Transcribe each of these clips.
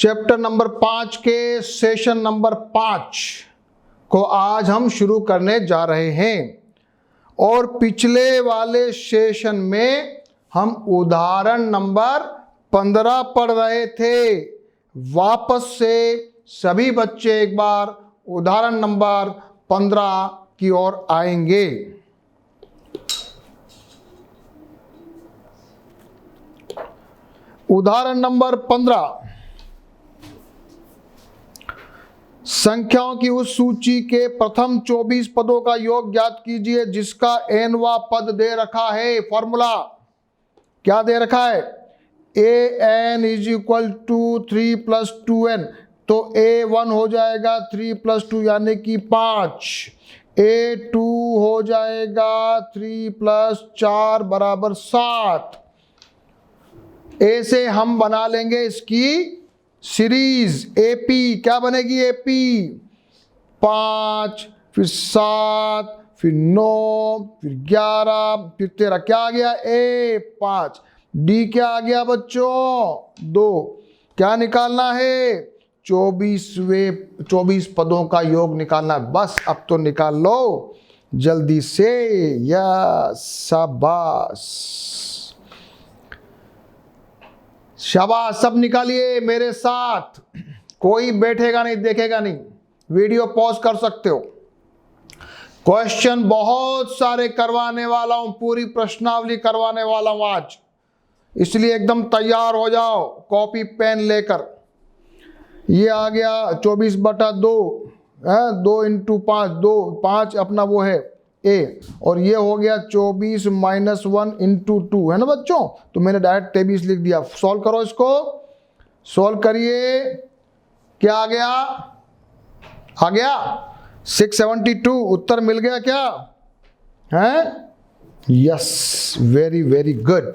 Chapter number 5 के session number 5 को आज हम शुरू करने जा रहे हैं। और पिछले वाले सेशन में हम उदाहरण नंबर 15 पढ़ रहे थे। वापस से सभी बच्चे एक बार उदाहरण नंबर 15 की ओर आएंगे। उदाहरण नंबर 15, संख्याओं की उस सूची के प्रथम 24 पदों का योग ज्ञात कीजिए जिसका nवां पद दे रखा है। फॉर्मूला क्या दे रखा है? an is equal to 3 + 2n, तो a1 हो जाएगा 3 + 2 यानी कि 5, a2 हो जाएगा 3 + 4 = 7। ए से हम बना लेंगे इसकी सीरीज एपी। क्या बनेगी? एपी 5, फिर 7, फिर 9, फिर 11, फिर 13। क्या आ गया? A5। डी क्या आ गया बच्चों? 2। क्या निकालना है? 24 पदों का योग निकालना है। बस अब तो निकाल लो जल्दी से। या शाबाश शाबाश, सब निकालिए मेरे साथ। कोई बैठेगा नहीं, देखेगा नहीं, वीडियो पॉज कर सकते हो। क्वेश्चन बहुत सारे करवाने वाला हूं, पूरी प्रश्नावली करवाने वाला हूं आज, इसलिए एकदम तैयार हो जाओ कॉपी पेन लेकर। ये आ गया 24/2 है, 2 × 5, 2 5 अपना वो है ए, और ये हो गया 24 - 1 × 2 है ना बच्चों। तो मैंने डायरेक्ट 23 लिख दिया। सॉल्व करो इसको, सॉल्व करिए। क्या आ गया? आ गया 672। उत्तर मिल गया क्या? है? Yes, very very good.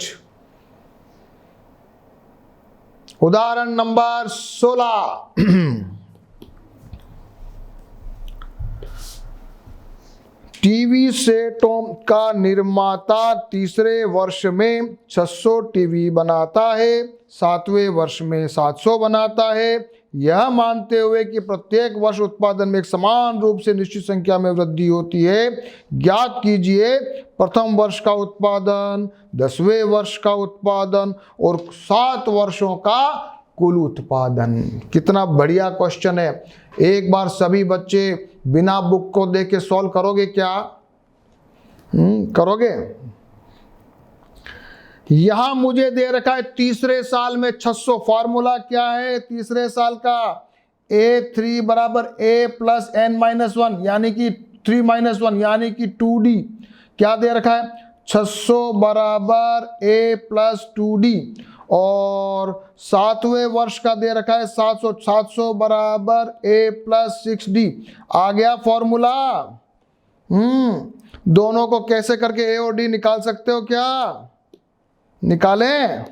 उदाहरण नंबर 16, टीवी सेटों का निर्माता तीसरे वर्ष में 600 टीवी बनाता है, 7वें वर्ष में 700 बनाता है। यह मानते हुए कि प्रत्येक वर्ष उत्पादन में एक समान रूप से निश्चित संख्या में वृद्धि होती है, ज्ञात कीजिए प्रथम वर्ष का उत्पादन, 10वें वर्ष का उत्पादन और 7 वर्षों का कुल उत्पादन। कितना बढ़िया क्वेश्चन है। एक बार सभी बच्चे बिना बुक को देख के सॉल्व करोगे क्या? करोगे? यहां मुझे दे रखा है तीसरे साल में 600। फॉर्मूला क्या है तीसरे साल का? A3 = A + n-1 यानी कि 3 - 1 यानी कि 2D। क्या दे रखा है? 600 = A + 2D। और 7वें वर्ष का दे रखा है 700 = A + 6D। आ गया फॉर्मूला? दोनों को कैसे करके A और D निकाल सकते हो क्या? निकालें।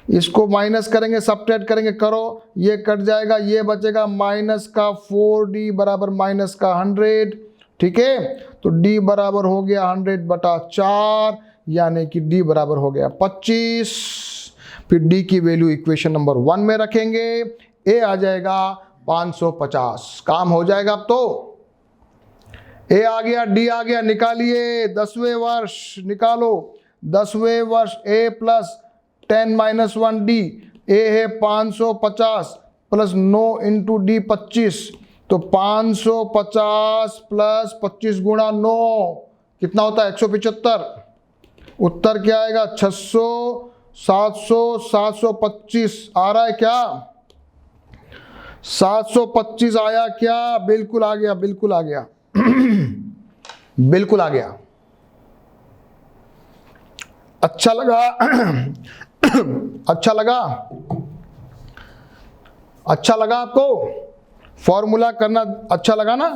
इसको माइनस करेंगे, सबट्रैक्ट करेंगे, करो, ये कट जाएगा, ये बचेगा -4D = -100। ठीक है, तो D बराबर हो गया 100/4 यानी कि D बराबर हो गया 25। फिर D की वैल्यू इक्वेशन नंबर 1 में रखेंगे, A आ जाएगा 550। काम हो जाएगा। अब तो A आ गया, D आ गया, निकालिए 10वें वर्ष निकालो। 10वें वर्ष A + 10 - 1D। A है 550 + 9 × D 25, तो 550 + 25 × 9 कितना होता है? 175। उत्तर क्या आएगा? 600, 700, 725 आ रहा है क्या? 725 आया क्या? बिल्कुल आ गया, बिल्कुल आ गया। बिल्कुल आ गया। अच्छा लगा? अच्छा लगा? अच्छा लगा आपको? फॉर्मूला करना अच्छा लगा ना?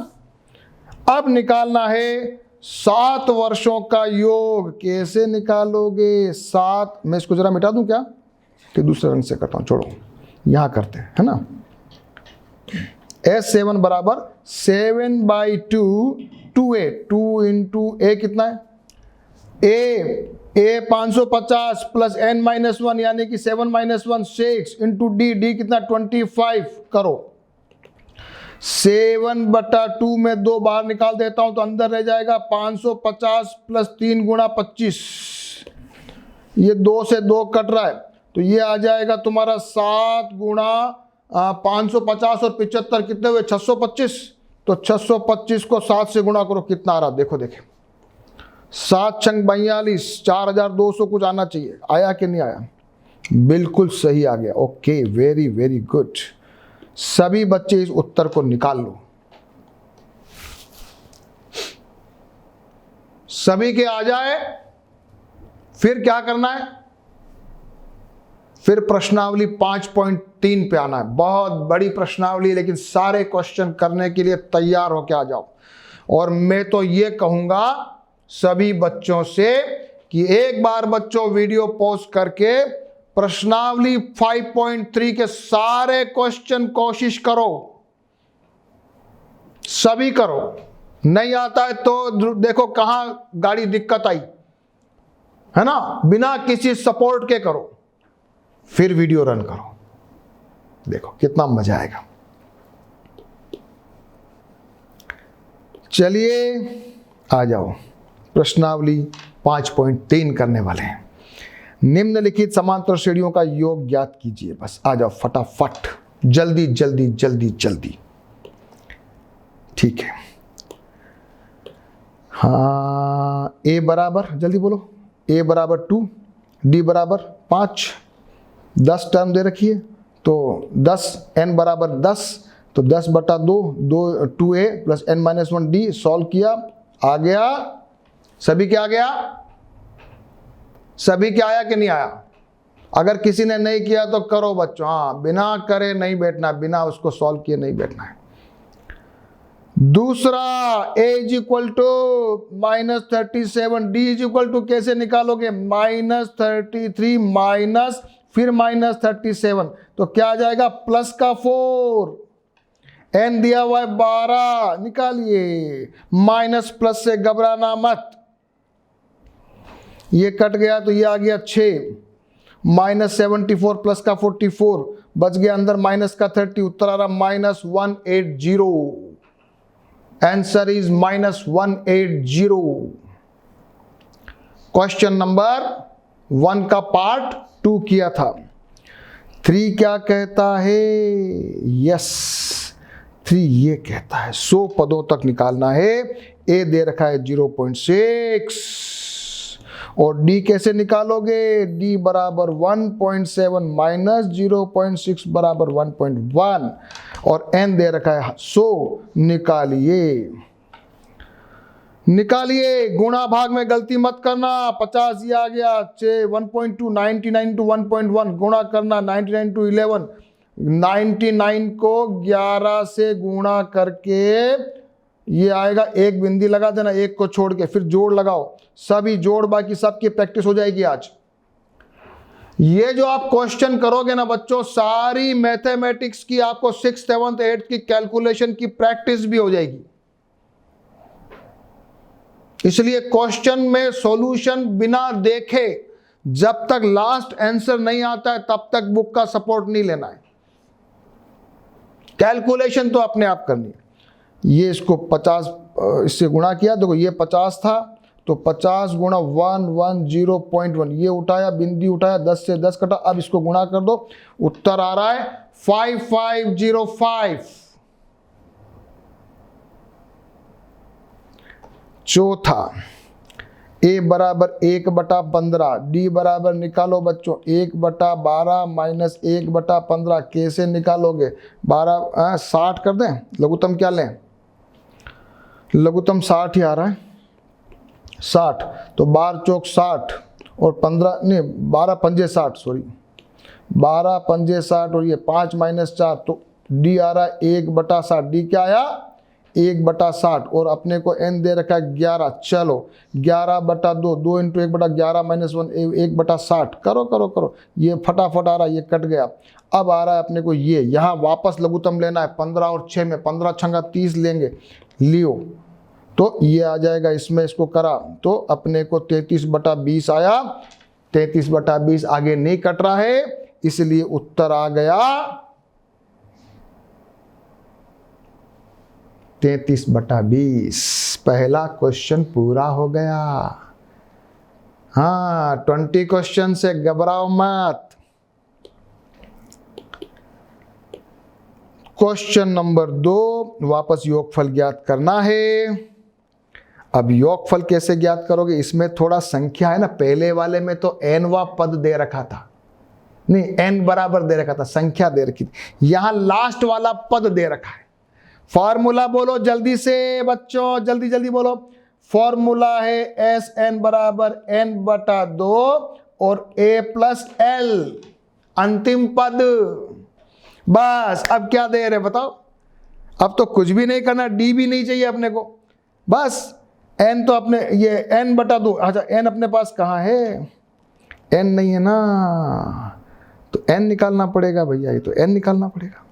अब निकालना है 7 वर्षों का योग। कैसे निकालोगे? 7, मैं इसको जरा मिटा दूं क्या, कि दूसरे रंग से करता हूं? छोड़ो, यहां करते हैं, है ना। S7 = 7/2 2A। 2 × A कितना है? ए 550 प्लस n माइनस 1 यानी कि 7 माइनस 1 6 इंटू डी, डी कितना 25 करो। 7/2 में 2 बाहर निकाल देता हूं तो अंदर रह जाएगा 550 प्लस 3 गुणा 25, ये 2 से 2 कट रहा है तो ये आ जाएगा तुम्हारा 7 गुणा 550 और 75 कितने हुए 625, तो 625 को 7 से गुणा करो कितना आ रहा देखो, देखे 7 छंग 42, 4200 कुछ आना चाहिए, आया कि नहीं आया? बिल्कुल सही आ गया। Okay, very very good. सभी बच्चे इस उत्तर को निकाल लो। सभी के आ जाए, फिर क्या करना है? फिर प्रश्नावली 5.3 पे आना है। बहुत बड़ी प्रश्नावली, लेकिन सारे क्वेश्चन करने के लिए तैयार होके आ जाओ। और मैं तो ये कहूंगा सभी बच्चों से कि एक बार बच्चों वीडियो पॉज करके प्रश्नावली 5.3 के सारे क्वेश्चन कोशिश करो, सभी करो। नहीं आता है तो देखो कहां गाड़ी दिक्कत आई है ना, बिना किसी सपोर्ट के करो, फिर वीडियो रन करो, देखो कितना मजा आएगा। चलिए आ जाओ, प्रश्नावली 5.3 करने वाले हैं। निम्नलिखित समांतर श्रेणियों का योग ज्ञात कीजिए। बस आ जाओ फटाफट, जल्दी जल्दी जल्दी जल्दी। ठीक है, हाँ, ए बराबर, जल्दी बोलो, ए बराबर 2, डी बराबर 5, 10 टर्म दे रखी है तो 10, n बराबर 10 तो 10/2, 2a plus n minus 1 D, solve किया, आ गया। सभी क्या आ गया? सभी क्या आया कि नहीं आया? अगर किसी ने नहीं किया तो करो बच्चों, हाँ, बिना करे नहीं बैठना, बिना उसको सॉल्व किए नहीं बैठना है। दूसरा, a is equal to -37, d is equal to कैसे निकालोगे? -33 माइनस फिर -37 तो क्या आ जाएगा? प्लस का 4, n दिया हुआ है 12, निकालिए। माइनस प्लस से घबराना मत, ये कट गया तो ये आ गया 6, -74 प्लस का 44 बच गया, अंदर माइनस का 30, उत्तर आ रहा -180। Answer is -180। क्वेश्चन नंबर 1 का पार्ट 2 किया था। 3 क्या कहता है? यस, 3 ये कहता है 100 पदों तक निकालना है। ए दे रखा है 0.6 और डी कैसे निकालोगे? डी बराबर 1.7 माइनस 0.6 बराबर 1.1 और एन दे रखा है 100, निकालिए। निकालिए, गुणा भाग में गलती मत करना। 50 ये आ गया, 1.2, 99 टू 1.1 गुणा करना, 99 टू 11, 99 को 11 से गुणा करके ये आएगा, एक बिंदी लगा देना, एक को छोड़ के, फिर जोड़ लगाओ, सभी जोड़ बाकी सबकी प्रैक्टिस हो जाएगी आज। ये जो आप क्वेश्चन करोगे ना बच्चों, सारी मैथमेटिक्स की आपको 6th 7th 8th की कैलकुलेशन की प्रैक्टिस भी हो जाएगी। इसलिए क्वेश्चन में सॉल्यूशन बिना देखे, जब तक लास्ट आंसर नहीं आता है तब तक बुक का सपोर्ट नहीं लेना है। कैलकुलेशन तो अपने आप करनी है। ये इसको 50 इससे गुणा किया, देखो ये 50 था तो 50 गुणा 110.1, ये उठाया, बिंदी उठाया, 10 से 10 कटा, अब इसको गुणा कर दो, उत्तर आ रहा है 5505। चौथा, ए बराबर 1/15, डी बराबर निकालो बच्चों 1/12 माइनस 1/15, कैसे निकालोगे? 12 60 कर दें, लघुत्तम क्या लें? लघुत्तम 60 ही आ रहा है, 60 तो 12 चौक 60 और 15 नहीं 12 पंजे 60, सॉरी 12 पंजे 60 और ये 5 माइनस 4 तो डी आ रहा है 1/60। डी क्या आया? 1/60 और अपने को n दे रखा है 11। चलो 11/2, 2 × 1/11 माइनस 1, 1/60 करो करो करो, ये फटाफट आ रहा है, ये कट गया। अब आ रहा है अपने को ये, यहाँ वापस लघुत्तम लेना है 15 और 6 में, 15 छंगा 30 लेंगे, लियो तो ये आ जाएगा, इसमें इसको करा तो अपने को 33/20 आया। 33/20 आगे नहीं कट रहा है, इसलिए उत्तर आ गया 33/20। पहला क्वेश्चन पूरा हो गया। हाँ, 20 क्वेश्चन से घबराओ मत। क्वेश्चन नंबर 2, वापस योगफल ज्ञात करना है। अब योगफल कैसे ज्ञात करोगे? इसमें थोड़ा संख्या है ना, पहले वाले में तो nवा पद दे रखा था, नहीं n बराबर दे रखा था, संख्या दे रखी थी। यहां लास्ट वाला पद दे रखा है। फॉर्मूला बोलो जल्दी से बच्चों, जल्दी जल्दी बोलो। फॉर्मूला है Sn बराबर n/2 और a+l, अंतिम पद। बस अब क्या दे रहे बताओ? अब तो कुछ भी नहीं करना, डी भी नहीं चाहिए अपने को, बस n तो अपने ये n/2। अच्छा, n अपने पास कहाँ है? n नहीं है ना, तो n निकालना पड़ेगा भैया, ये तो n निकालना पड़ेगा।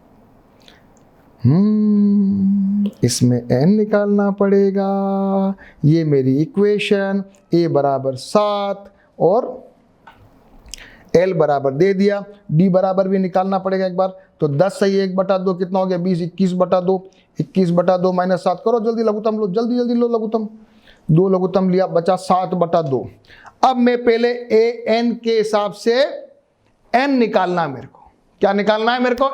इसमें n निकालना पड़ेगा। ये मेरी इक्वेशन, a बराबर 7 और l बराबर दे दिया। d बराबर भी निकालना पड़ेगा एक बार, तो 10 सही 1/2 कितना हो गया? 20, 21/2। 21/2 माइनस 7 करो जल्दी, लघुत्तम लो, जल्दी जल्दी लो लघुत्तम। 2 लघुत्तम लिया, बचा 7/2। अब मैं पहले an के हिसाब से n निकालना है मेरे को। क्या निकालना है मेरे को?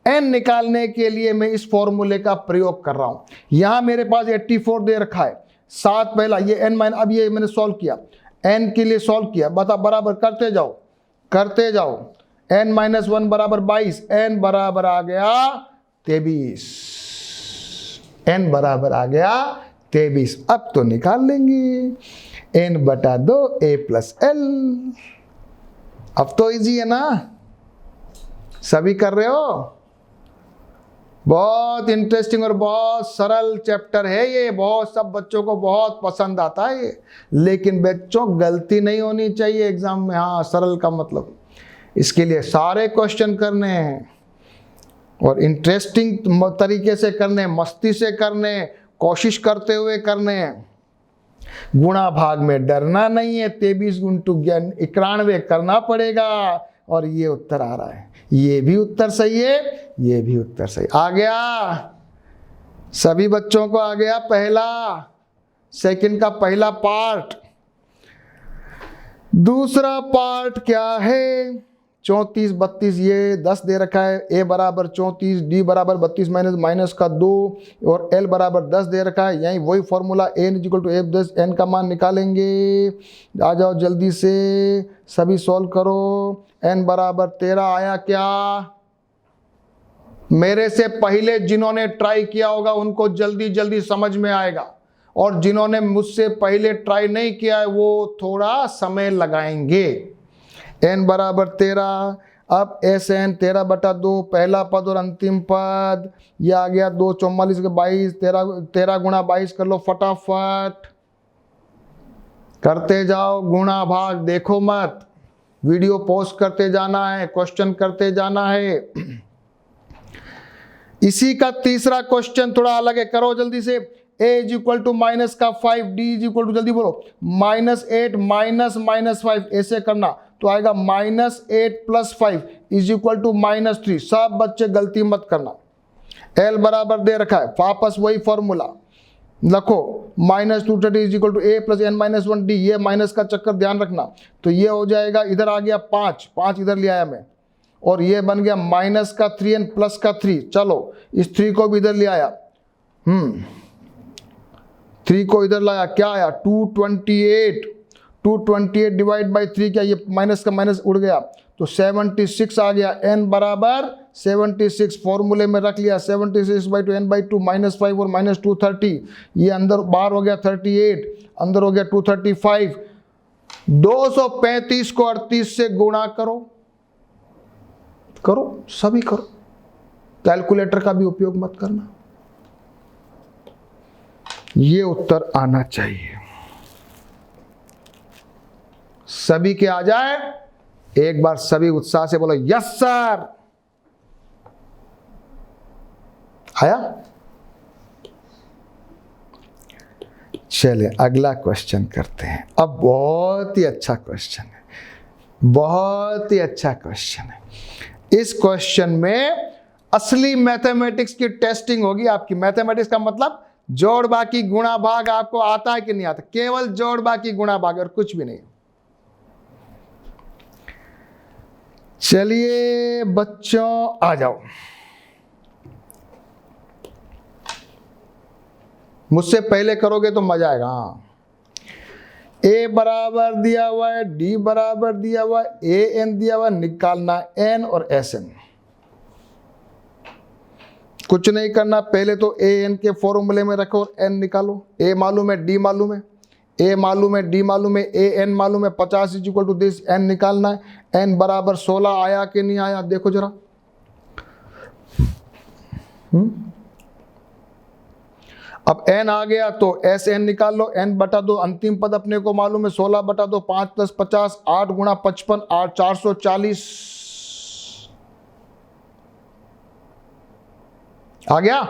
n निकालने के लिए मैं इस फॉर्मूले का प्रयोग कर रहा हूं। यहां मेरे पास 84 दे रखा है, 7 पहला, ये n माइनस, अब ये मैंने सॉल्व किया, n के लिए सॉल्व किया, बता बराबर करते जाओ करते जाओ। n-1 बराबर 22, n बराबर आ गया 23, n बराबर आ गया 23। अब तो निकाल लेंगे n/2 a+l। अब तो इजी है ना, सभी कर रहे हो? बहुत इंटरेस्टिंग और बहुत सरल चैप्टर है ये, बहुत सब बच्चों को बहुत पसंद आता है ये। लेकिन बच्चों गलती नहीं होनी चाहिए एग्जाम में। हाँ, सरल का मतलब इसके लिए सारे क्वेश्चन करने हैं और इंटरेस्टिंग तरीके से करने, मस्ती से करने, कोशिश करते हुए करने। गुणा भाग में डरना नहीं है, 23 × 91 करना पड़ेगा। और ये उत्तर आ रहा है, ये भी उत्तर सही है, ये भी उत्तर सही आ गया। सभी बच्चों को आ गया पहला, सेकंड का पहला पार्ट। दूसरा पार्ट क्या है? 34, 32, ये 10 दे रखा है। a बराबर 34, d बराबर 32 माइनस का 2 और l बराबर 10 दे रखा है। यहीं वही फॉर्मूला n = a+10, n का मान निकालेंगे। आ जाओ जल्दी से, सभी सॉल्व करो। n बराबर 13 आया क्या? मेरे से पहले जिन्होंने ट्राई किया होगा उनको जल्दी जल्दी समझ में आएगा, और जिन्होंने मुझसे पहले ट्राई नहीं किया है वो थोड़ा समय लगाएंगे। n बराबर 13। अब Sn 13/2 पहला पद और अंतिम पद, ये आ गया 2 44 के 22, 13 गुणा 22 कर लो फटाफट, करते जाओ गुणा भाग, देखो मत, वीडियो पोस्ट करते जाना है, क्वेश्चन करते जाना है। इसी का तीसरा क्वेश्चन थोड़ा अलग है, करो जल्दी से। a -5, d जल्दी बोलो -8 -5, ऐसे करना तो आएगा -8 + 5 = -3। सब बच्चे गलती मत करना। l बराबर दे रखा है, वापस वही फॉर्मूला लिखो, -230 = a + n-1d। ये माइनस का चक्कर ध्यान रखना, तो ये हो जाएगा, इधर आ गया 5 इधर ले आया मैं, और ये बन गया -3n +3। चलो इस 3 को भी इधर ले आया, 3 को इधर लाया, क्या आया 228 डिवाइड बाई 3, क्या ये माइनस का माइनस उड़ गया, तो 76 आ गया। n बराबर 76 फॉर्मूले में रख लिया, 76/2 n/2 -5 और -2 30, ये अंदर बाहर हो गया 38, अंदर हो गया 235। 235 को 38 से गुणा करो, सभी करो, कैलकुलेटर का भी उपयोग मत करना। ये उत्तर आना चाहिए, सभी के आ जाए। एक बार सभी उत्साह से बोलो यस सर। आया? चलिए अगला क्वेश्चन करते हैं। अब बहुत ही अच्छा क्वेश्चन है, बहुत ही अच्छा क्वेश्चन है। इस क्वेश्चन में असली मैथमेटिक्स की टेस्टिंग होगी आपकी। मैथमेटिक्स का मतलब जोड़ बाकी गुणा भाग आपको आता है कि नहीं आता, केवल जोड़ बाकी गुणा भाग और कुछ भी नहीं। चलिए बच्चों आ जाओ, मुझसे पहले करोगे तो मजा आएगा। हाँ, ए बराबर दिया हुआ है, डी बराबर दिया हुआ है, ए एन दिया हुआ है, निकालना एन और एस एन। कुछ नहीं करना, पहले तो ए एन के फॉर्मूले में रखो और एन निकालो। ए मालूम है, डी मालूम है, ए मालूम है, डी मालूम है, ए एन मालूम है, 50 इक्वल टू दिस, एन निकालना है। एन बराबर 16 आया कि नहीं आया देखो जरा। अब n आ गया तो एस एन निकाल लो, n बटा 2 अंतिम पद अपने को मालूम है, 16 बटा 2 5 + 50, 8 गुणा 55, 8 440 आ गया।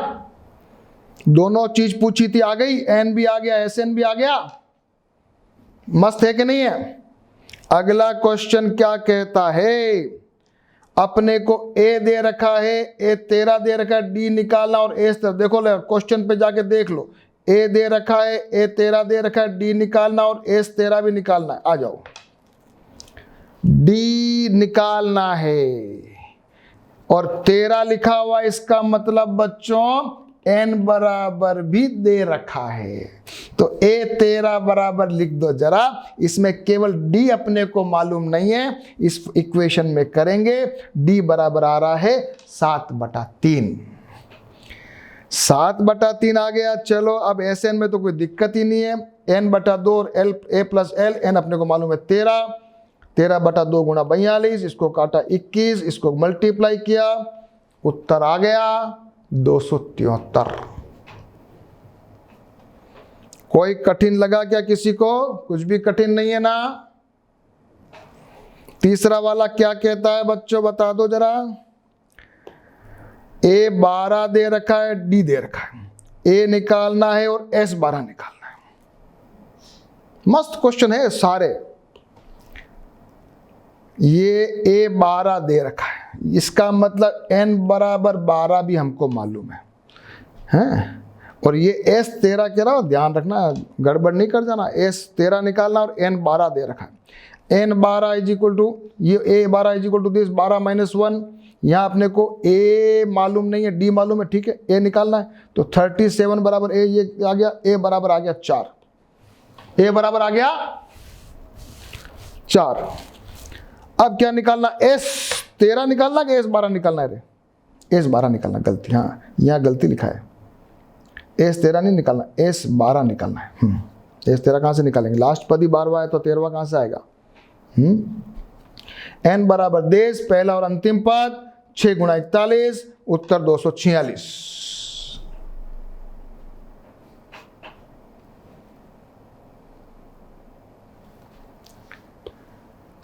दोनों चीज पूछी थी आ गई, n भी आ गया, एस एन भी आ गया। मस्त है कि नहीं है। अगला क्वेश्चन क्या कहता है, अपने को ए दे रखा है, ए 13 दे रखा है, डी निकालना और ए देखो क्वेश्चन पे जाके देख लो। ए दे रखा है, ए 13 दे रखा है, डी निकालना और ए 13 भी निकालना है। आ जाओ, डी निकालना है और 13 लिखा हुआ, इसका मतलब बच्चों n बराबर भी दे रखा है, तो ए 13 बराबर लिख दो जरा। इसमें केवल d अपने को मालूम नहीं है, इस इक्वेशन में करेंगे। d बराबर आ रहा है 7/3। 7/3 आ गया। चलो अब एस एन में तो कोई दिक्कत ही नहीं है, n/2 और l a + l, n अपने को मालूम है 13, 13/2 गुणा 42, इसको काटा 21, इसको मल्टीप्लाई किया, उत्तर आ गया 273। कोई कठिन लगा क्या किसी को? कुछ भी कठिन नहीं है ना। तीसरा वाला क्या कहता है बच्चों बता दो जरा। ए 12 दे रखा है, डी दे रखा है, ए निकालना है और एस 12 निकालना है। मस्त क्वेश्चन है सारे। ये ए 12 दे रखा है, इसका मतलब n बराबर 12 भी हमको मालूम है, हैं? और ये एस 13 कह रहा हो, ध्यान रखना गड़बड़ नहीं कर जाना। एस 13 निकालना और n 12 दे रखा है। n 12 इज इक्वल टू, ये ए 12 इज इक्वल टू दिस 12 - 1। यहाँ अपने को ए मालूम नहीं है, डी मालूम है, ठीक है, ए निकालना है। तो 37 बराबर ए, ये आ गया, ए बराबर आ गया 4, ए बराबर आ गया 4। अब क्या निकालना, एस 13 निकालना कि एस 12 निकालना है रे? एस 12 निकालना, गलती, हाँ यहाँ गलती लिखा है, एस 13 नहीं निकालना, एस 12 निकालना है। एस 13 कहाँ से निकालेंगे, लास्ट पद ही 12वां है तो 13वां कहाँ से आएगा? n बराबर देश, पहला और अंतिम पद 6 गुणा 41, उत्तर 246।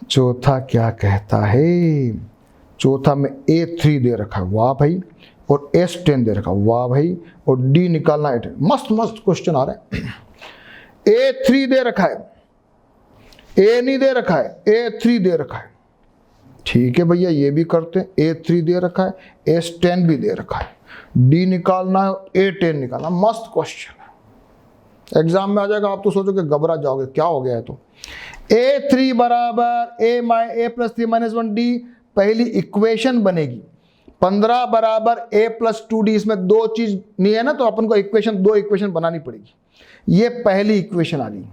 चौथा क्या कहता है, चौथा में A3 दे रखा है, वाह भाई, और S10 दे रखा है, वाह भाई, और D निकालना है। मस्त मस्त क्वेश्चन आ रहे हैं। A3 दे रखा है, A नहीं दे रखा है, A3 दे रखा है, ठीक है भैया ये भी करते हैं। A3 दे रखा है, S10 भी दे रखा है, D निकालना है, A10 निकालना। मस्त क्वेश्चन है, एग्जाम में आ जाएगा, आप तो सोचोगे घबरा जाओगे क्या हो गया है। तो A3 बराबर a + 3 - 1d, पहली इक्वेशन बनेगी। 15 बराबर a + 2d, इसमें दो चीज नहीं है ना, तो अपन को इक्वेशन, दो इक्वेशन बनानी पड़ेगी। ये पहली इक्वेशन आ गई।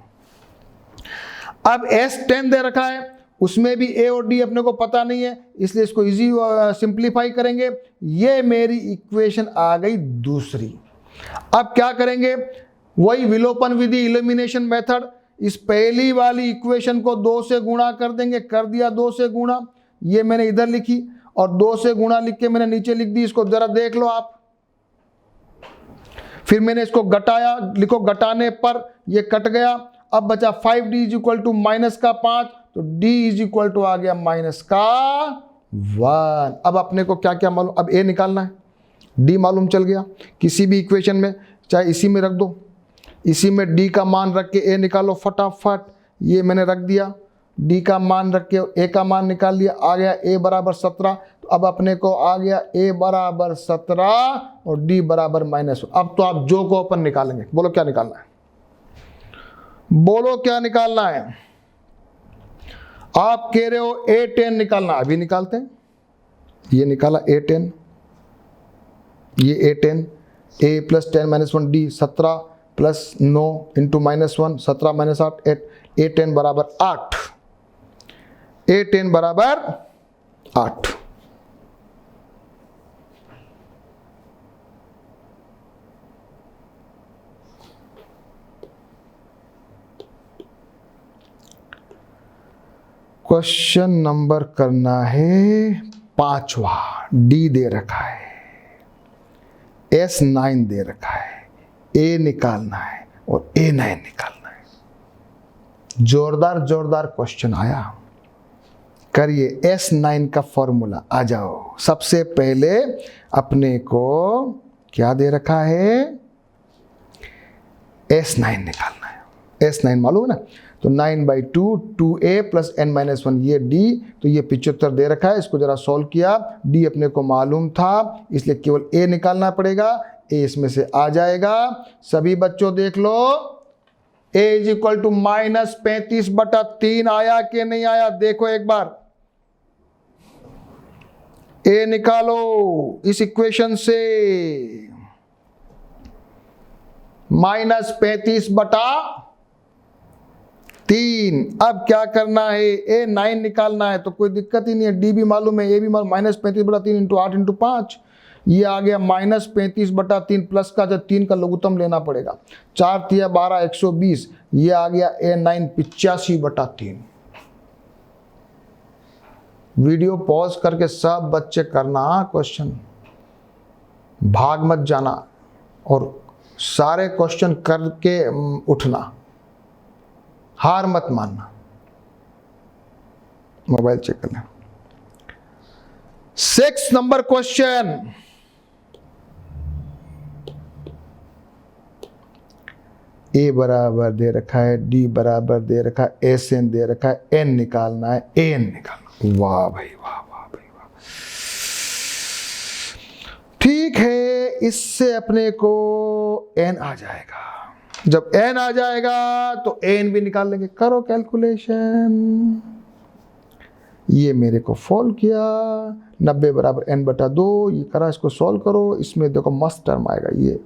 अब S10 दे रखा है, उसमें भी a और d अपने को पता नहीं है, इसलिए इसको इजी सिंप्लीफाई करेंगे। ये मेरी इक्वेशन आ गई दूसरी। अब क्या करेंगे, वही विलोपन विधि, इलिमिनेशन मेथड। इस पहली वाली इक्वेशन को 2 से गुणा कर देंगे, कर दिया 2 से गुणा, ये मैंने इधर लिखी, और 2 से गुणा लिख के मैंने नीचे लिख दी। इसको जरा देख लो आप। फिर मैंने इसको घटाया, लिखो घटाने पर ये कट गया। अब बचा 5d इज इक्वल टू -5, तो d इज इक्वल टू आ गया -1। अब अपने को क्या क्या मालूम, अब a निकालना है, d मालूम चल गया। किसी भी इक्वेशन में, चाहे इसी में रख दो, इसी में d का मान रख के a निकालो फटाफट। ये मैंने रख दिया, d का मान रख के a का मान निकाल लिया, आ गया a बराबर 17। तो अब अपने को आ गया a बराबर 17 और d बराबर -1। अब तो आप जो को अपन निकालेंगे, बोलो क्या निकालना है, बोलो क्या निकालना है। आप कह रहे हो a10 निकालना, अभी निकालते हैं। ये निकाला a10, ये a10, a plus 10 - 1 d 17 plus 9 into -1 17 - 8 8, a10 बराबर 8, a10 बराबर 8। क्वेश्चन नंबर करना है 5वां। डी दे रखा है, S9 दे रखा है, A निकालना है और A9 निकालना है। जोरदार जोरदार क्वेश्चन आया, करिए। S9 का फॉर्मूला, आ जाओ। सबसे पहले अपने को क्या दे रखा है, S9 निकालना है। S9 मालूम है ना, तो 9/2 2a प्लस n - 1 ये d, तो ये 75 दे रखा है। इसको जरा सॉल्व किया, d अपने को मालूम था, इसलिए केवल a निकालना पड़ेगा। a इसमें से आ जाएगा। सभी बच्चों देख लो, a = -35/3 आया कि नहीं आया, देखो एक बार। a निकालो इस इक्वेशन से, -35/3। अब क्या करना है, a9 निकालना है, तो कोई दिक्कत ही नहीं है। d भी मालूम है, a भी मालूम। -35/3 इंटू 8 इंटू 5, ये आ गया -35/3 प्लस का जब 3 का लघुत्तम लेना पड़ेगा। 4 × 3 = 12 120, ये आ गया a9 85/3। वीडियो पॉज करके सब बच्चे करना क्वेश्चन, भाग मत जाना और सारे क्वेश्चन करके उठना, हार मत मानना। मोबाइल चेक कर लें। 6 नंबर क्वेश्चन, a बराबर दे रखा है, d बराबर दे रखा है, SN दे रखा है, n निकालना है, AN निकालना। वाह भाई वाह, वाह भाई वाह। ठीक है, इससे अपने को n आ जाएगा। जब n आ जाएगा तो an भी निकाल लेंगे। करो कैलकुलेशन। ये मेरे को फॉल्व किया, 90 बराबर n/2 ये करा। इसको सॉल्व करो, इसमें देखो मस्त टर्म आएगा। ये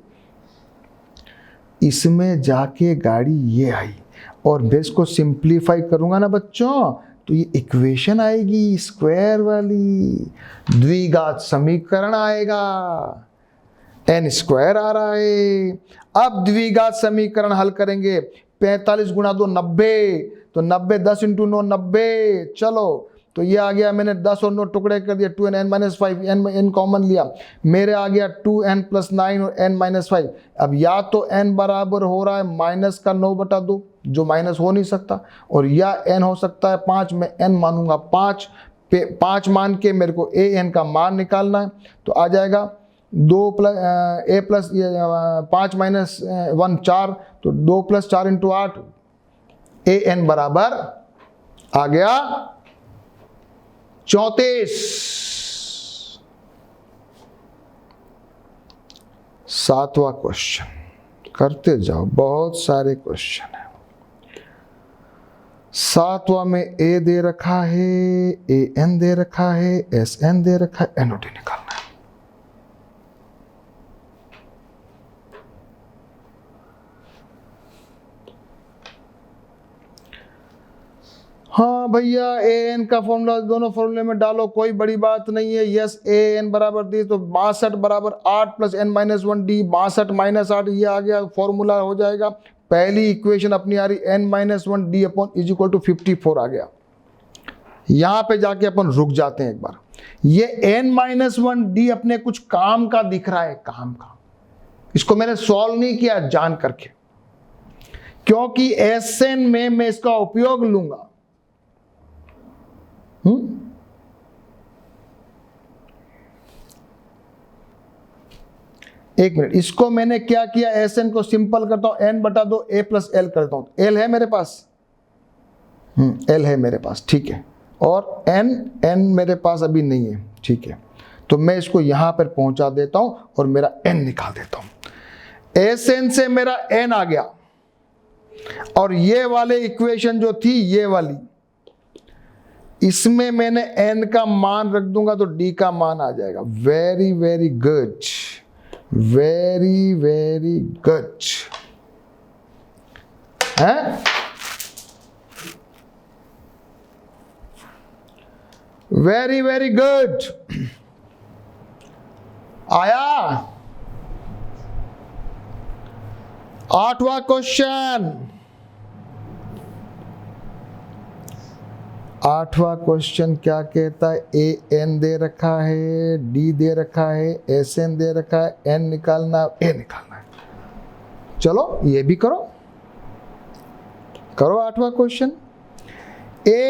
इसमें जाके गाड़ी ये आई, और मैं इसको सिंप्लीफाई करूंगा ना बच्चों, तो ये इक्वेशन आएगी स्क्वायर वाली, द्विघात समीकरण आएगा। n² आ रहा है। अब द्विघात समीकरण हल करेंगे। 45 × 2 90, तो 90 10 × 9 90। चलो, तो ये आ गया, मैंने 10 और 9 टुकड़े कर दिए, 2n - 5, n कॉमन लिया, मेरे आ गया 2n + 9 और n - 5। अब या तो n बराबर हो रहा है -9/2, जो माइनस हो नहीं सकता, और या n हो सकता है 5। मैं n मानूंगा 5 मान के मेरे को an का मान निकालना है। तो आ जाएगा 2 + a प्लस 5 - 1 4, तो 2 + 4 × 8, an बराबर आ गया 34। 7वां क्वेश्चन करते जाओ, बहुत सारे क्वेश्चन है। 7वां में a दे रखा है, an दे रखा है, SN दे रखा है, NOD निकालना है। हाँ भैया, an का फॉर्मूला दोनों फॉर्मूले में डालो, कोई बड़ी बात नहीं है। यस, an बराबर दी, तो 62 बराबर 8 प्लस n - 1 d, 62 - 8 ये आ गया, फॉर्मूला हो जाएगा। पहली इक्वेशन अपनी आ रही n - 1 d = 54 आ गया। यहां पे जाके अपन रुक जाते हैं एक बार। ये n - 1 d अपने कुछ काम का दिख रहा है, काम का। इसको मैंने सॉल्व नहीं किया जान करके, क्योंकि SN में मैं इसका उपयोग लूंगा। एक मिनट, इसको मैंने क्या किया, एस एन को सिंपल करता हूं, एन बटा दो ए प्लस एल करता हूं। एल है मेरे पास, एल है मेरे पास, ठीक है। और एन मेरे पास अभी नहीं है, ठीक है। तो मैं इसको यहां पर पहुंचा देता हूं और मेरा एन निकाल देता हूं। एस एन से मेरा एन आ गया, और ये वाले इक्वेशन जो थी ये वाली, इसमें मैंने एन का मान रख दूंगा तो डी का मान आ जाएगा। Very very good, very very good है, वेरी वेरी गुड। आया 8वां क्वेश्चन। 8वां क्वेश्चन क्या कहता है, ए एन दे रखा है, डी दे रखा है, एस एन दे रखा है, एन निकालना है, ए निकालना है। चलो ये भी करो, करो 8वां क्वेश्चन। ए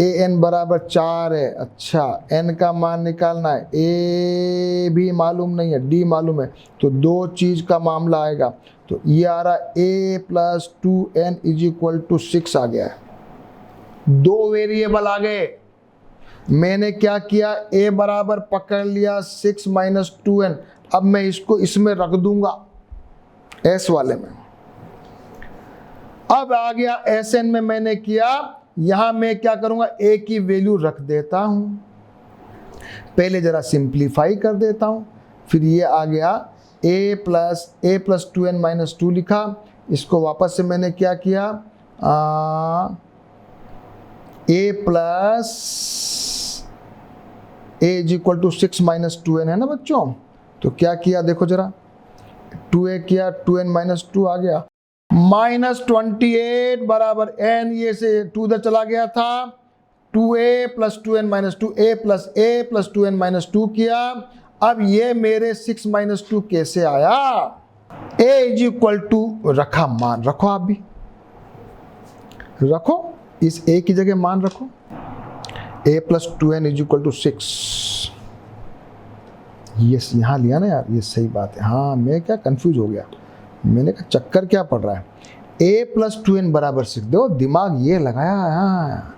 एन बराबर 4 है, अच्छा एन का मान निकालना है, ए भी मालूम नहीं है, डी मालूम है, तो दो चीज का मामला आएगा। तो ये आ रहा A plus 2n is equal to 6 आ गया है। दो वेरिएबल आ गए, मैंने क्या किया, a बराबर पकड़ लिया 6 माइनस 2n। अब मैं इसको इसमें रख दूंगा, s वाले में। अब आ गया sn में, मैंने किया यहां मैं क्या करूंगा, a की वैल्यू रख देता हूं, पहले जरा सिंप्लीफाई कर देता हूं। फिर ये आ गया a प्लस 2n माइनस 2 लिखा। इसको वापस से मैंने क्या किया, a plus a is equal to 6 minus 2n है ना बच्चों। तो क्या किया देखो जरा, 2a किया, 2n माइनस 2 आ गया, माइनस 28 बराबर n, ये से 2 इधर चला गया था, 2a plus 2n minus 2, a plus 2n minus 2 किया। अब ये मेरे 6 माइनस 2 कैसे आया, a इज इक्वल टू रखा मान, रखो आप भी रखो, इस a की जगह मान रखो, a plus 2n is equal to 6। ये यहाँ लिया ना यार, ये सही बात है। हाँ मैं क्या कंफ्यूज हो गया, मैंने कहा चक्कर क्या पड़ रहा है। a प्लस 2n बराबर 6, देखो दिमाग ये लगाया, हाँ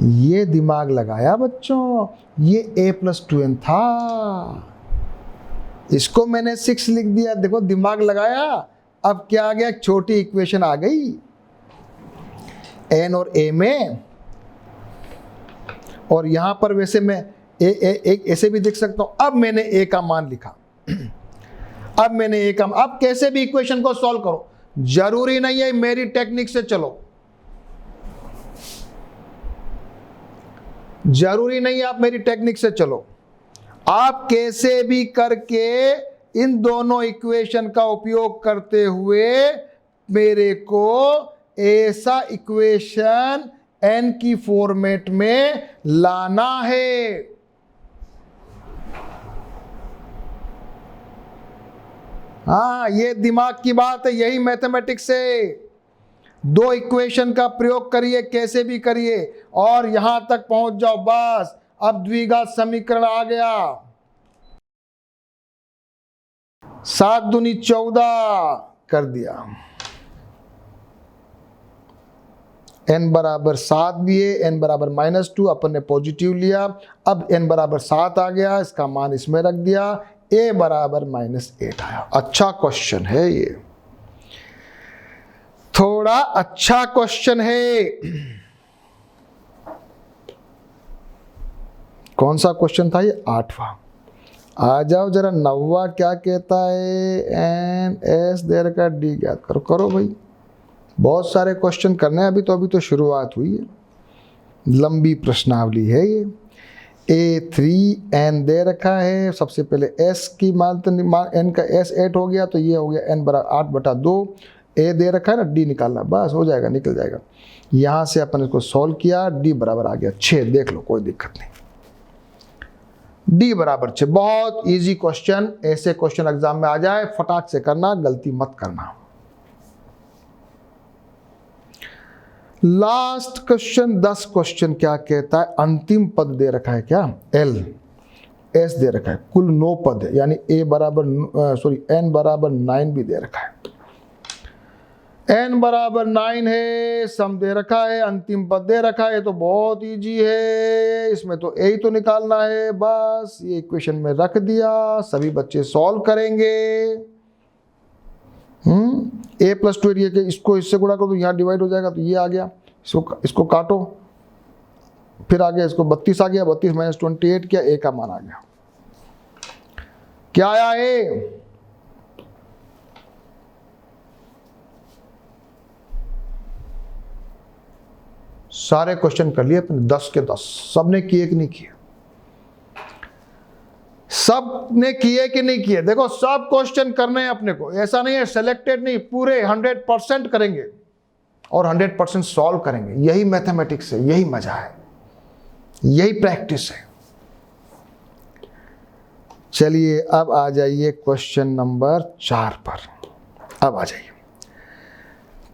ये दिमाग लगाया बच्चों, ये a प्लस 2n था, इसको मैंने 6 लिख दिया, देखो दिमाग लगाया। अब क्या आ गया, छोटी इक्वेशन आ गई n और a में, और यहां पर वैसे मैं एक ऐसे भी देख सकता हूं। अब मैंने a का मान लिखा, अब मैंने a का, अब कैसे भी इक्वेशन को सॉल्व करो, जरूरी नहीं है मेरी टेक्निक से चलो, जरूरी नहीं है आप मेरी टेक्निक से चलो, आप कैसे भी करके इन दोनों इक्वेशन का उपयोग करते हुए मेरे को ऐसा इक्वेशन n की फॉर्मेट में लाना है। हाँ ये दिमाग की बात है, यही मैथमेटिक्स है। दो इक्वेशन का प्रयोग करिए, कैसे भी करिए, और यहां तक पहुंच जाओ, बस अब द्विघात समीकरण आ गया। 7 दूनी 14 कर दिया, n बराबर 7 भी है, n बराबर -2 अपन ने पॉजिटिव लिया। अब n बराबर 7 आ गया, इसका मान इसमें रख दिया, a बराबर -8 आया। अच्छा क्वेश्चन है ये, थोड़ा अच्छा क्वेश्चन है। कौन सा क्वेश्चन था ये, 8वां। आ जाओ जरा 9वां क्या कहता है, एन एस दे रखा, डी ज्ञात करो। करो भाई, बहुत सारे क्वेश्चन करने हैं, अभी तो शुरुआत हुई है, लंबी प्रश्नावली है ये। A3n दे रखा है, सबसे पहले s की मान n का s 8 हो गया, तो ये हो गया n बराबर 8/2। a दे रखा है ना, d निकालना, बस हो जाएगा, निकल जाएगा। यहां से अपन इसको सॉल्व किया, d बराबर आ गया 6, देख लो कोई दिक्कत नहीं, d बराबर 6। बहुत इजी क्वेश्चन, ऐसे क्वेश्चन एग्जाम में आ जाए फटाक से करना, गलती मत करना। लास्ट क्वेश्चन 10 क्वेश्चन क्या कहता है, अंतिम पद दे रखा है क्या, l, एस दे रखा है, कुल 9 पद है, यानी n बराबर 9 भी दे रखा है। n बराबर 9 है, सम दे रखा है, अंतिम पद दे रखा है, तो बहुत इजी है, इसमें तो a ही तो निकालना है, बस ये इक्वेशन में रख दिया, सभी बच्चे सॉल्व करेंगे। a प्लस 2 ये इसको इससे गुणा करो तो यहाँ डिवाइड हो जाएगा, तो ये आ गया, इसको काटो, फिर आ गया, इसको 32 आ गया, 32 माइनस 28 क्या, a का मान आ गया, क्या आया a? सारे क्वेश्चन कर लिए अपने 10 के 10, सबने किए कि नहीं किए? सब ने किए कि नहीं किए? देखो सब क्वेश्चन करने हैं अपने को, ऐसा नहीं है सिलेक्टेड नहीं, पूरे 100% करेंगे और 100% सॉल्व करेंगे। यही मैथमेटिक्स है, यही मजा है, यही प्रैक्टिस है। चलिए अब आ जाइए क्वेश्चन नंबर 4 पर। अब आ जाइए,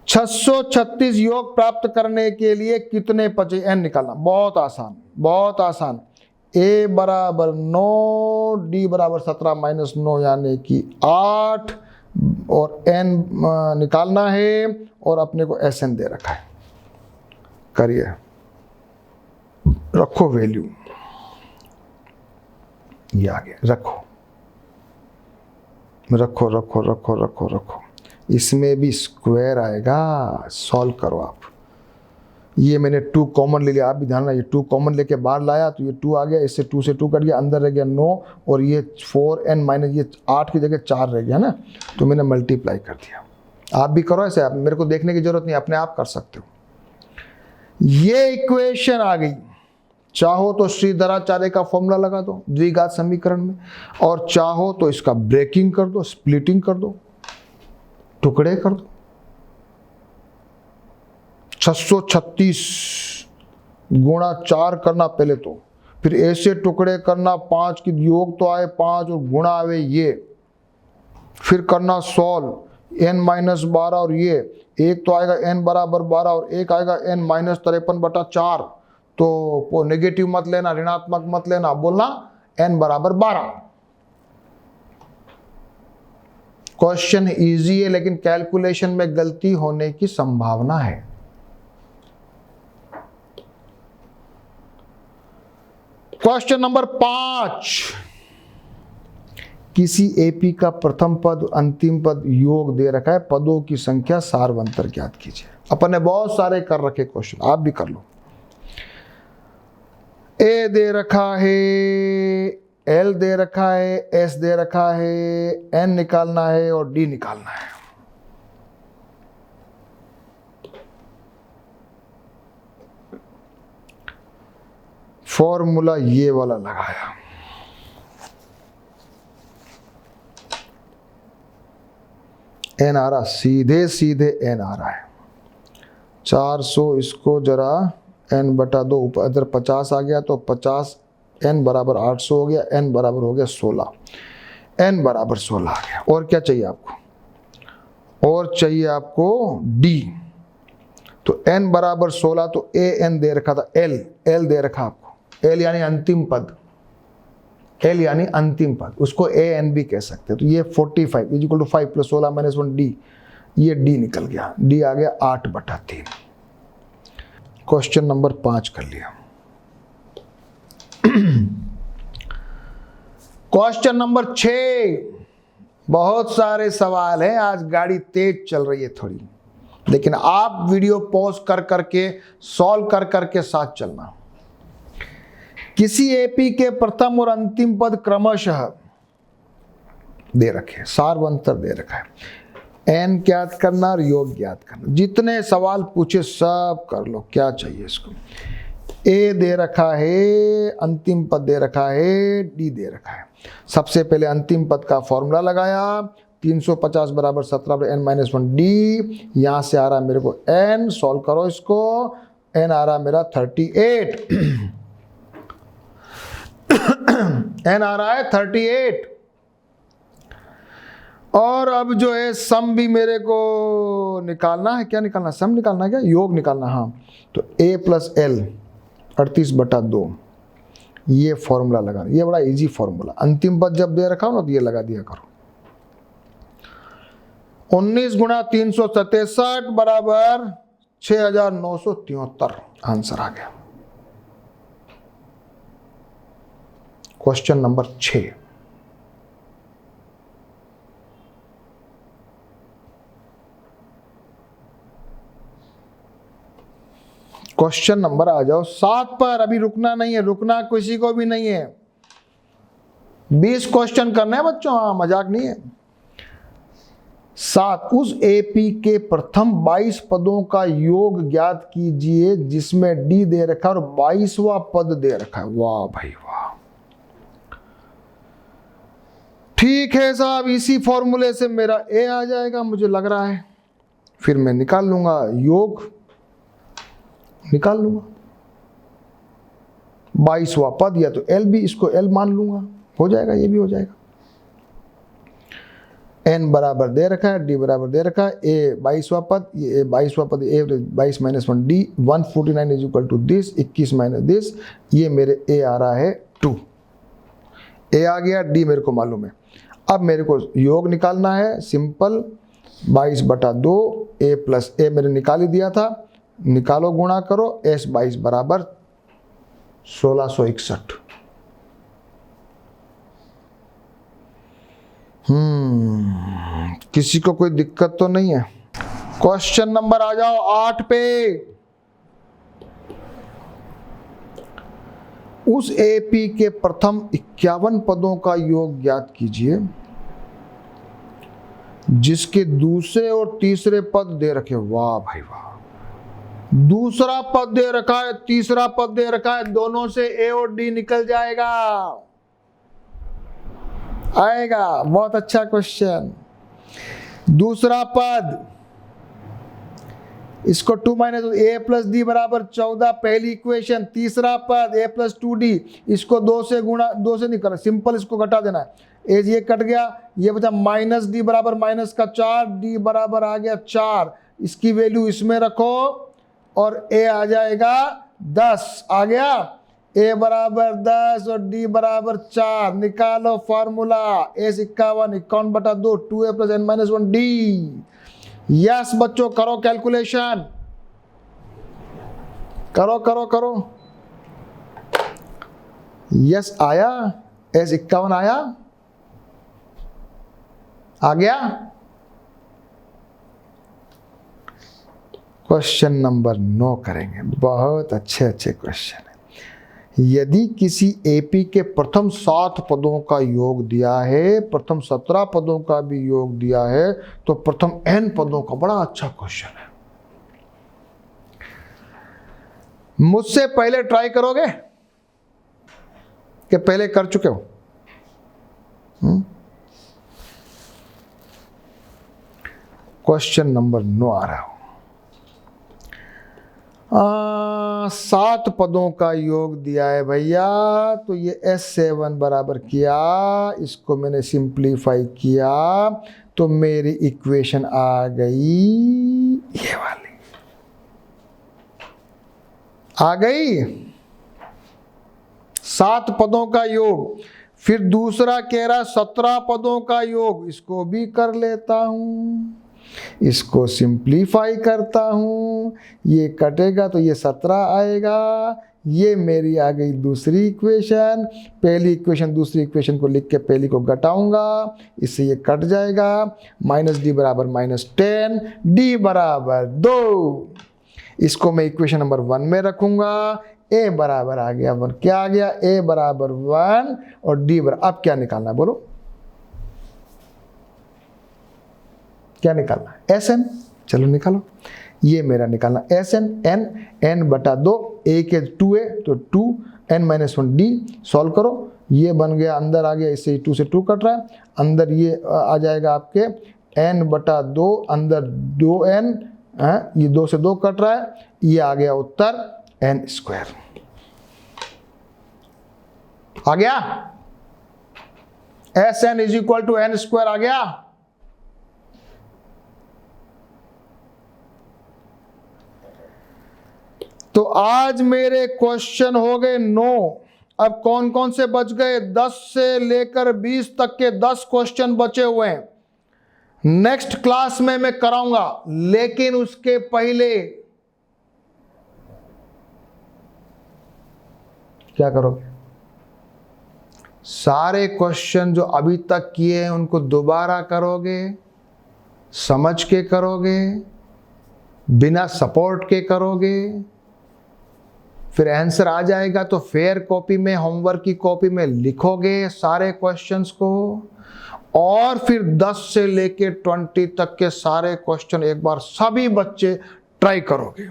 636 योग प्राप्त करने के लिए कितने बचे, n निकालना, बहुत आसान, बहुत आसान। a बराबर 9, d बराबर 17 माइनस 9 यानी कि 8, और n निकालना है, और अपने को Sn दे रखा है। करिए, रखो वैल्यू, ये आ गया, रखो रखो रखो रखो रखो रखो, इसमें भी स्क्वायर आएगा, सॉल्व करो आप। ये मैंने 2 कॉमन ले लिया, आप भी ध्यान रखिए, 2 कॉमन लेके बाहर लाया तो ये 2 आ गया, इससे 2 से 2 कट गया, अंदर रह गया 9, और ये 4n माइनस ये 8 की जगह 4 रह गया ना, तो मैंने मल्टीप्लाई कर दिया। आप भी करो ऐसे, आप मेरे को देखने की जरूरत नहीं, अपने आप कर सकते हो। ये इक्वेशन आ गई, चाहो तो श्रीधराचार्य का फॉर्मूला लगा दो द्विघात समीकरण में, और चाहो तो इसका ब्रेकिंग कर दो, स्प्लिटिंग कर दो, टुकड़े कर दो। 636 गुणा 4 करना पहले तो, फिर ऐसे टुकड़े करना, 5 की योग तो आए 5 और गुणा आवे ये, फिर करना सॉल्व, n माइनस 12 और ये एक तो आएगा n बराबर 12 और एक आएगा n माइनस 53/4, तो नेगेटिव मत लेना, ऋणात्मक मत लेना, बोलना n बराबर 12। क्वेश्चन इजी है, लेकिन कैलकुलेशन में गलती होने की संभावना है। क्वेश्चन नंबर 5, किसी एपी का प्रथम पद अंतिम पद योग दे रखा है, पदों की संख्या सारवंतर ज्ञात कीजिए। अपन ने बहुत सारे कर रखे क्वेश्चन, आप भी कर लो। ए दे रखा है, एल दे रखा है, एस दे रखा है, एन निकालना है और डी निकालना है। फॉर्मूला ये वाला लगाया, एन आ रहा, सीधे सीधे एन आ रहा है 400, इसको जरा n बटा 2, ऊपर इधर 50 आ गया तो 50, n बराबर 800 हो गया, n बराबर हो गया 16, n बराबर 16 आ गया। और क्या चाहिए आपको? और चाहिए आपको d, तो n बराबर 16, तो an दे रखा था, l दे रखा आपको, l यानी अंतिम पद, l यानी अंतिम पद, उसको an भी कह सकते हैं। तो ये 45 equal to 5 plus 16 minus 1 d, ये d निकल गया, d आ गया 8/3। क्वेश्चन नंबर 5 कर लिया। क्वेश्चन नंबर 6, बहुत सारे सवाल हैं, आज गाड़ी तेज चल रही है थोड़ी, लेकिन आप वीडियो पॉज कर करके सॉल्व कर करके साथ चलना। किसी एपी के प्रथम और अंतिम पद क्रमशः दे रखे, सारवंतर दे रखा है, n ज्ञात करना और योग ज्ञात करना। जितने सवाल पूछे सब कर लो, क्या चाहिए इसको। a दे रखा है, अंतिम पद दे रखा है, d दे रखा है। सबसे पहले अंतिम पद का फॉर्मूला लगाया, 350 बराबर 17 n माइनस 1 d, यहां से आ रहा मेरे को n, सॉल्व करो इसको, n आ रहा मेरा 38 n आ रहा है 38। और अब जो है सम भी मेरे को निकालना है, क्या निकालना, सम निकालना है क्या, योग निकालना, हाँ। तो a प्लस एल 38/2, ये फॉर्मूला लगाना, ये बड़ा इजी फॉर्मूला। अंतिम पद जब दे रखा हो ना तो ये लगा दिया करो। 19 गुणा 367 बराबर 6973 आंसर आ गया। Question number 6। क्वेश्चन नंबर आ जाओ 7 पर। अभी रुकना नहीं है, रुकना किसी को भी नहीं है। 20 क्वेश्चन करने हैं बच्चों, हाँ मजाक नहीं है। 7, उस एपी के प्रथम 22 पदों का योग ज्ञात कीजिए जिसमें डी दे रखा है और 22वां पद दे रखा है। वाह भाई वाह, ठीक है साहब, इसी फॉर्मूले से मेरा ए आ जाएगा मुझे लग रहा है। फिर मैं निकाल लूंगा योग, निकाल लूंगा 22वां पद, या तो एल भी, इसको एल मान लूंगा, हो जाएगा, ये भी हो जाएगा। एन बराबर दे रखा है, डी बराबर दे रखा है, ए 22वां पद, ये 22वां पद, a 22 - 1 d 149 is equal to this, 21 minus this, ये मेरे ए आ रहा है 2। ए आ गया, डी मेरे को मालूम है। अब मेरे को योग निकालना है, सिंपल 22/2 ए प्लस ए मेरे निकाल ही दिया था, निकालो गुणा करो, एस 22 बराबर 1661। किसी को कोई दिक्कत तो नहीं है? क्वेश्चन नंबर आ जाओ 8 पे। उस एपी के प्रथम 51 पदों का योग ज्ञात कीजिए जिसके दूसरे और तीसरे पद दे रखे। वाह भाई वाह, दूसरा पद दे रखा है, तीसरा पद दे रखा है, दोनों से ए और डी निकल जाएगा, आएगा। बहुत अच्छा क्वेश्चन। दूसरा पद, इसको 2 - ए प्लस डी बराबर 14 पहली इक्वेशन। तीसरा पद ए प्लस 2d, इसको 2 से गुणा, 2 से नहीं करना, सिंपल इसको घटा देना है। ये कट गया, ये बचा माइनस डी बराबर माइनस का 4, डी बराबर आ गया 4, इसकी वैल्यू इसमें रखो और ए आ जाएगा 10 आ गया। ए बराबर 10 और डी बराबर 4, निकालो formula. S 51/2 2a + n - 1 D. Yes बच्चों, करो कैलकुलेशन, करो करो करो। यस आया, एस 51 आया, आ गया। क्वेश्चन नंबर 9 करेंगे। बहुत अच्छे अच्छे क्वेश्चन है। यदि किसी एपी के प्रथम 7 पदों का योग दिया है, प्रथम 17 पदों का भी योग दिया है, तो प्रथम n पदों का, बड़ा अच्छा क्वेश्चन है। मुझसे पहले ट्राई करोगे कि पहले कर चुके हो? क्वेश्चन नंबर 9 आ रहा हो। 7 पदों का योग दिया है भैया, तो ये S7 बराबर किया, इसको मैंने सिंप्लीफाई किया तो मेरी इक्वेशन आ गई ये वाली, आ गई 7 पदों का योग। फिर दूसरा कह रहा 17 पदों का योग, इसको भी कर लेता हूं, इसको सिंप्लीफाई करता हूं, ये कटेगा तो ये 17 आएगा। ये मेरी आ गई दूसरी इक्वेशन। पहली इक्वेशन दूसरी इक्वेशन को लिख के पहली को घटाऊंगा, इससे ये कट जाएगा। -d बराबर -10, d बराबर 2। इसको मैं इक्वेशन नंबर 1 में रखूंगा। a बराबर आ गया 1, क्या आ गया? a बराबर 1 और d बराबर, अब क्या निकालना है बोलो? क्या निकालना है? Sn। चलो निकालो, ये मेरा निकालना Sn, n/2, a के 2a तो 2n - 1 d। सॉल्व करो, ये बन गया, अंदर आ गया, इससे 2 से 2 कट रहा है, अंदर ये आ जाएगा आपके n/2, अंदर 2n, ये 2 से 2 कट रहा है, ये आ गया उत्तर n²। आ गया Sn = n² आ गया। तो आज मेरे क्वेश्चन हो गए 9, अब कौन कौन से बच गए? 10 से लेकर 20 तक के 10 क्वेश्चन बचे हुए हैं। नेक्स्ट क्लास में मैं कराऊंगा, लेकिन उसके पहले क्या करोगे? सारे क्वेश्चन जो अभी तक किए हैं उनको दोबारा करोगे, समझ के करोगे, बिना सपोर्ट के करोगे, फिर आंसर आ जाएगा तो फेयर कॉपी में, होमवर्क की कॉपी में लिखोगे सारे क्वेश्चंस को, और फिर 10 से लेके 20 तक के सारे क्वेश्चन एक बार सभी बच्चे ट्राई करोगे।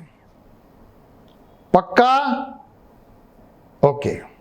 पक्का? ओके।